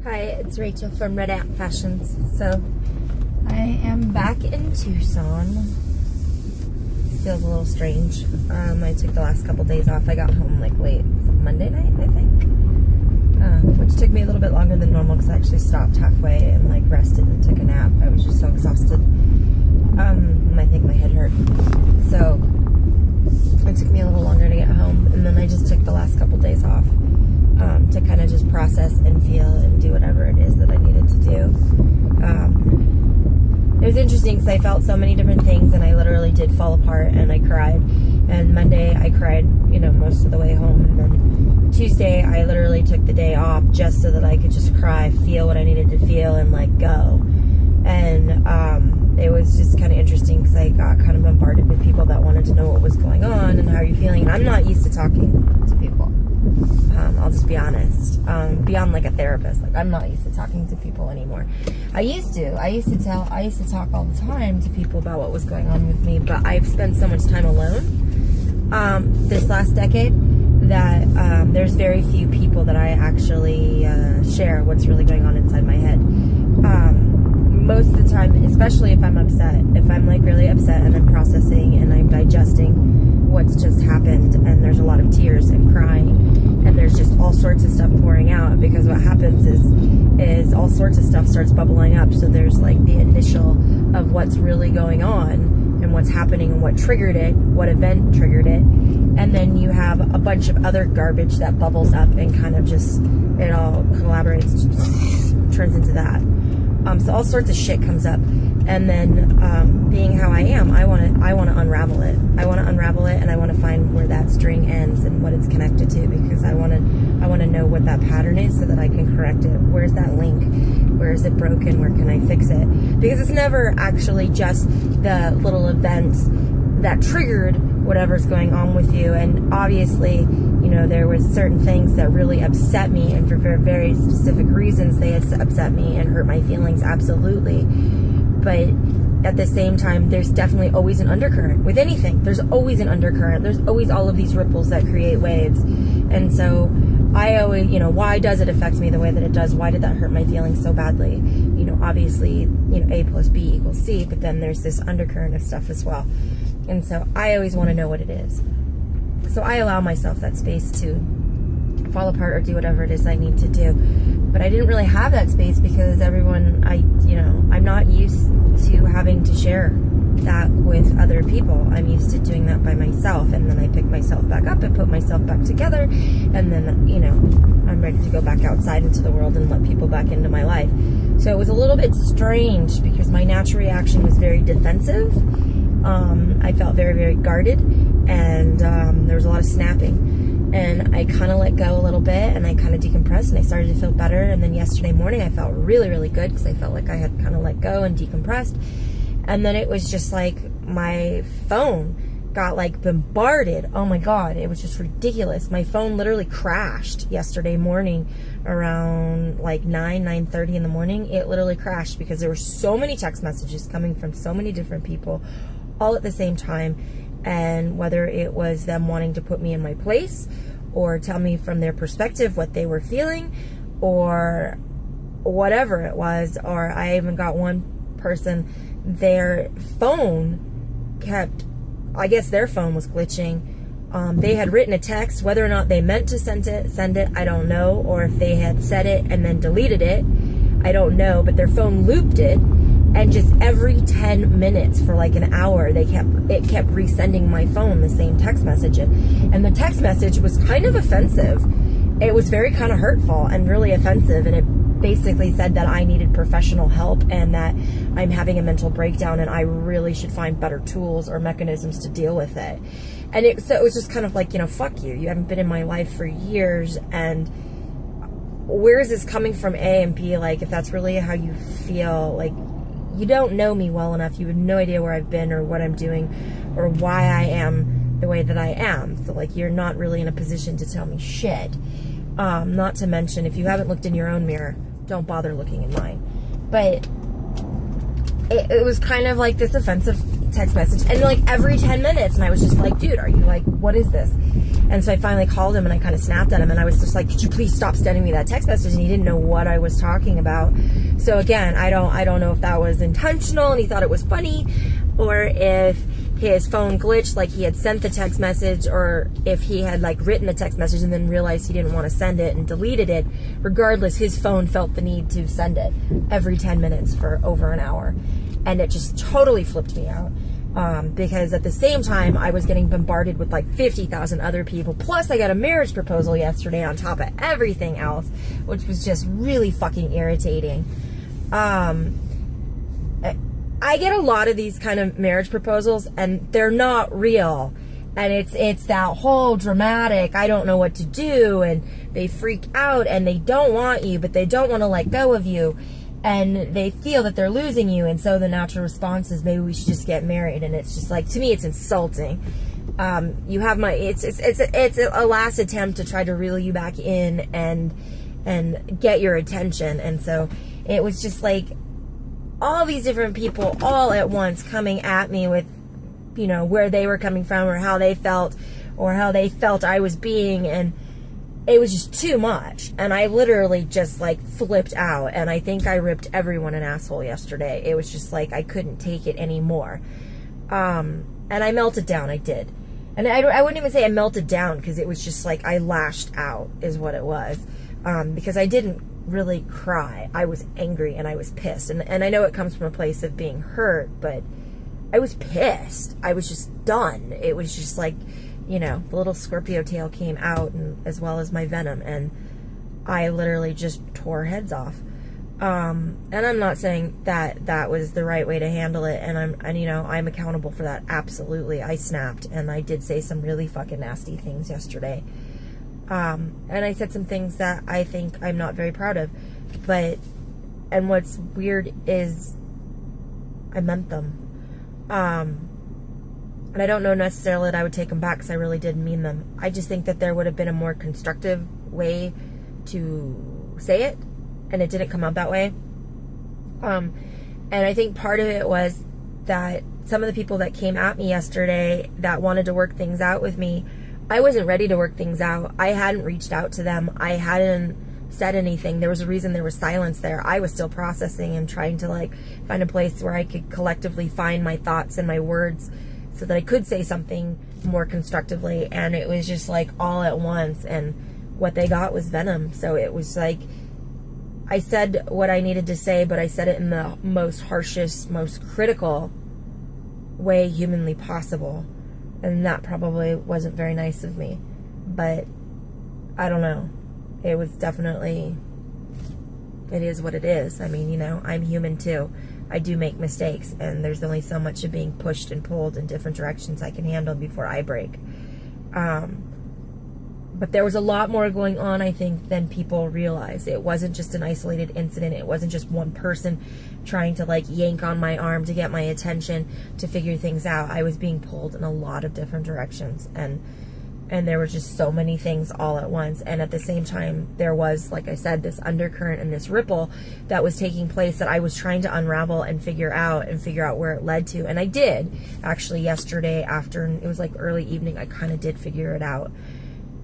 Hi, it's Rachel from Red Ant Fashions. So, I am back in Tucson. Feels a little strange. I took the last couple days off. I got home like late Monday night, I think. Which took me a little bit longer than normal because I actually stopped halfway and like rested and took a nap. I was just so exhausted. And I think my head hurt. So, it took me a little longer to get home. And then I just took the last couple days off. To kind of just process and feel and do whatever it is that I needed to do. It was interesting because I felt so many different things and I literally did fall apart and I cried. And Monday I cried, you know, most of the way home. And then Tuesday I literally took the day off just so that I could just cry, feel what I needed to feel and like go. And it was just kind of interesting because I got kind of bombarded with people that wanted to know what was going on and how are you feeling. And I'm not used to talking to people. I'll just be honest. Beyond like a therapist, like I'm not used to talking to people anymore. I used to talk all the time to people about what was going on with me, but I've spent so much time alone this last decade that there's very few people that I actually share what's really going on inside my head. Most of the time, especially if I'm upset, if I'm like really upset and I'm processing and I'm digesting what's just happened and there's a lot of tears and crying and there's just all sorts of stuff pouring out, because what happens is all sorts of stuff starts bubbling up. So there's like the initial of what's really going on and what's happening and what triggered it, what event triggered it, and then you have a bunch of other garbage that bubbles up and kind of just, it all collaborates, turns into that. So all sorts of shit comes up, and then being how I am, I want to unravel it. I want to unravel it, and I want to find where that string ends and what it's connected to, because I want to know what that pattern is so that I can correct it. Where's that link? Where is it broken? Where can I fix it? Because it's never actually just the little events that triggered whatever's going on with you. And obviously, you know, there was certain things that really upset me, and for very specific reasons they had upset me and hurt my feelings, absolutely. But at the same time, there's definitely always an undercurrent with anything. There's always an undercurrent. There's always all of these ripples that create waves. And so I always, you know, why does it affect me the way that it does? Why did that hurt my feelings so badly? You know, obviously, you know, A plus B equals C, but then there's this undercurrent of stuff as well. And so I always want to know what it is. So I allow myself that space to fall apart or do whatever it is I need to do. But I didn't really have that space because everyone, I'm not used to having to share that with other people. I'm used to doing that by myself, and then I pick myself back up and put myself back together, and then, you know, I'm ready to go back outside into the world and let people back into my life. So it was a little bit strange because my natural reaction was very defensive. I felt very, very guarded, and there was a lot of snapping, and I kind of let go a little bit, and I kind of decompressed, and I started to feel better. And then yesterday morning I felt really, really good because I felt like I had kind of let go and decompressed. And then it was just like my phone got like bombarded. Oh my God, it was just ridiculous. My phone literally crashed yesterday morning around like 9:30 in the morning. It literally crashed because there were so many text messages coming from so many different people all at the same time. And whether it was them wanting to put me in my place or tell me from their perspective what they were feeling or whatever it was, or I even got one person, their phone kept, I guess their phone was glitching. They had written a text, whether or not they meant to send it, I don't know, or if they had said it and then deleted it, I don't know, but their phone looped it, and just every 10 minutes for like an hour, it kept resending my phone the same text message. And the text message was kind of offensive. It was very kind of hurtful and really offensive, and it basically said that I needed professional help and that I'm having a mental breakdown and I really should find better tools or mechanisms to deal with it. And so it was just kind of like, you know, fuck you. You haven't been in my life for years, and where is this coming from, A, and B, like, if that's really how you feel, like, you don't know me well enough. You have no idea where I've been or what I'm doing or why I am the way that I am. So, like, you're not really in a position to tell me shit. Not to mention, if you haven't looked in your own mirror, don't bother looking in mine. But it was kind of like this offensive text message, and like every 10 minutes, and I was just like, dude, are you like, what is this? And And so I finally called him and I kind of snapped at him, and I was just like, could you please stop sending me that text message? And he didn't know what I was talking about. So again, I don't know if that was intentional and he thought it was funny, or if his phone glitched, like he had sent the text message, or if he had like written the text message and then realized he didn't want to send it and deleted it. Regardless, his phone felt the need to send it every 10 minutes for over an hour. And it just totally flipped me out. Because at the same time, I was getting bombarded with like 50,000 other people. Plus, I got a marriage proposal yesterday on top of everything else, which was just really fucking irritating. I get a lot of these kind of marriage proposals, and they're not real. And it's that whole dramatic, I don't know what to do, and they freak out, and they don't want you, but they don't want to let go of you. And they feel that they're losing you, and so the natural response is, maybe we should just get married. And it's just like, to me, it's insulting. You have my, it's a last attempt to try to reel you back in and get your attention. And so it was just like all these different people all at once coming at me with, you know, where they were coming from, or how they felt I was being, and it was just too much. And I literally just like flipped out, and I think I ripped everyone an asshole yesterday. It was just like, I couldn't take it anymore. And I melted down, I did. And I wouldn't even say I melted down, because it was just like I lashed out is what it was. Because I didn't really cry. I was angry and I was pissed. And I know it comes from a place of being hurt, but I was pissed. I was just done. It was just like, you know, the little Scorpio tail came out, and as well as my venom, and I literally just tore heads off. And I'm not saying that that was the right way to handle it, and you know, I'm accountable for that. Absolutely. I snapped, and I did say some really fucking nasty things yesterday. And I said some things that I think I'm not very proud of, and what's weird is I meant them. And I don't know necessarily that I would take them back, because I really did mean them. I just think that there would have been a more constructive way to say it, and it didn't come out that way. And I think part of it was that some of the people that came at me yesterday that wanted to work things out with me, I wasn't ready to work things out. I hadn't reached out to them. I hadn't said anything. There was a reason there was silence there. I was still processing and trying to like find a place where I could collectively find my thoughts and my words so that I could say something more constructively. And it was just like all at once, and what they got was venom. So it was like, I said what I needed to say, but I said it in the most harshest, most critical way humanly possible. And that probably wasn't very nice of me. But I don't know. It was definitely, it is what it is. I mean, you know, I'm human too. I do make mistakes, and there's only so much of being pushed and pulled in different directions I can handle before I break. But there was a lot more going on, I think, than people realize. It wasn't just an isolated incident. It wasn't just one person trying to like yank on my arm to get my attention to figure things out. I was being pulled in a lot of different directions, and there were just so many things all at once. And at the same time, there was, like I said, this undercurrent and this ripple that was taking place that I was trying to unravel and figure out where it led to. And I did, actually, yesterday after, it was like early evening, I kind of did figure it out.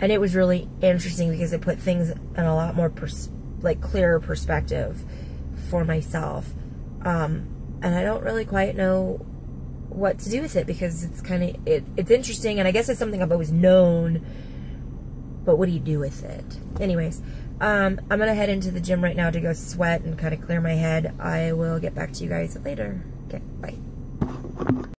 And it was really interesting because it put things in a lot more clearer perspective for myself. And I don't really quite know what to do with it, because it's kind of, it's interesting, and I guess it's something I've always known, but what do you do with it? Anyways, I'm gonna head into the gym right now to go sweat and kind of clear my head. I will get back to you guys later. Okay, bye.